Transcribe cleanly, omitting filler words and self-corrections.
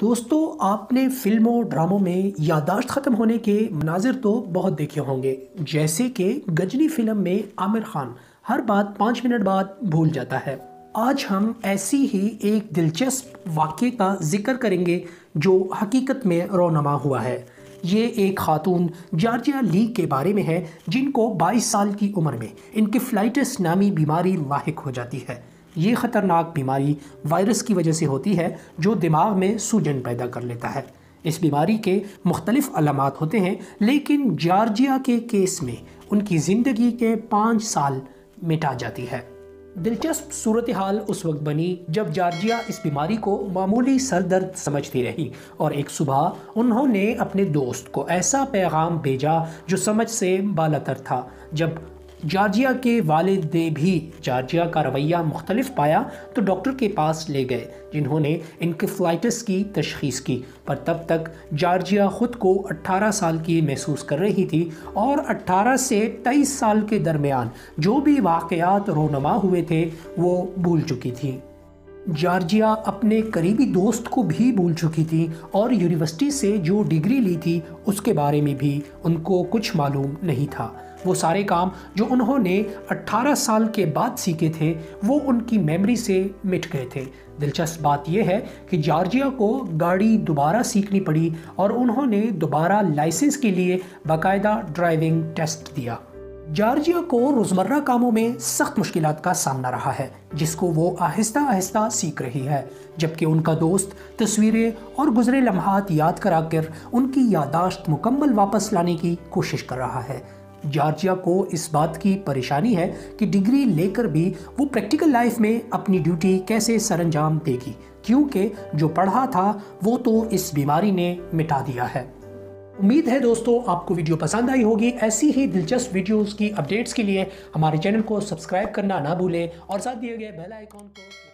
دوستو آپ نے فلموں ڈراموں میں یادداشت ختم ہونے کے مناظر تو بہت دیکھے ہوں گے، جیسے کہ غجنی فلم میں عامر خان ہر بات 5 منٹ بعد بھول جاتا ہے۔ آج ہم ایسی ہی ایک دلچسپ واقعے کا ذکر کریں گے جو حقیقت میں رونما ہوا ہے۔ یہ ایک خاتون جارجیا لیگ کے بارے میں ہے جن کو 22 سال کی عمر میں انکیفلائٹس نامی بیماری لاحق ہو جاتی ہے۔ یہ خطرناک بیماری وائرس کی وجہ سے ہوتی ہے جو دماغ میں سوجن پیدا کر لیتا ہے۔ اس بیماری کے مختلف علامات ہوتے ہیں، لیکن جارجیا کے کیس میں ان کی زندگی کے 5 سال مٹا جاتی ہے۔ دلچسپ صورتحال اس وقت بنی جب جارجیا اس بیماری کو معمولی سر درد سمجھتی رہی، اور ایک صبح انہوں نے اپنے دوست کو ایسا پیغام بھیجا جو سمجھ سے بالاتر تھا۔ جب جارجیا کے والد نے بھی جارجیا کا رویہ مختلف پایا تو ڈاکٹر کے پاس لے گئے، جنہوں نے انکیفلائٹس کی تشخیص کی، پر تب تک جارجیا خود کو 18 سال کی محسوس کر رہی تھی اور 18 سے 23 سال کے درمیان جو بھی واقعات رونما ہوئے تھے وہ بھول چکی تھی۔ جارجیا اپنے قریبی دوست کو بھی بھول چکی تھی اور یونیورسٹی سے جو ڈگری لی تھی اس کے بارے میں بھی ان کو کچھ معلوم نہیں تھا۔ وہ سارے کام جو انہوں نے 18 سال کے بعد سیکھے تھے وہ ان کی میموری سے مٹ گئے تھے۔ دلچسپ بات یہ ہے کہ جارجیا کو گاڑی دوبارہ سیکھنی پڑی اور انہوں نے دوبارہ لائسنس کے لیے باقاعدہ ڈرائیونگ ٹیسٹ دیا۔ جارجیا کو روزمرہ کاموں میں سخت مشکلات کا سامنا رہا ہے جس کو وہ آہستہ آہستہ سیکھ رہی ہے، جبکہ ان کا دوست تصویریں اور گزرے لمحات یاد کرا کر ان کی یادداشت مکمل واپس لانے کی کوشش کر رہا ہے۔ جارجیا کو اس بات کی پریشانی ہے کہ ڈگری لے کر بھی وہ پریکٹیکل لائف میں اپنی ڈیوٹی کیسے سر انجام دے گی، کیونکہ جو پڑھا تھا وہ تو اس بیماری نے مٹا دیا ہے۔ امید ہے دوستو آپ کو ویڈیو پسند آئی ہوگی۔ ایسی ہی دلچسپ ویڈیوز کی اپڈیٹس کے لیے ہمارے چینل کو سبسکرائب کرنا نہ بھولیں اور ساتھ دیے گئے بیل آئیکن کو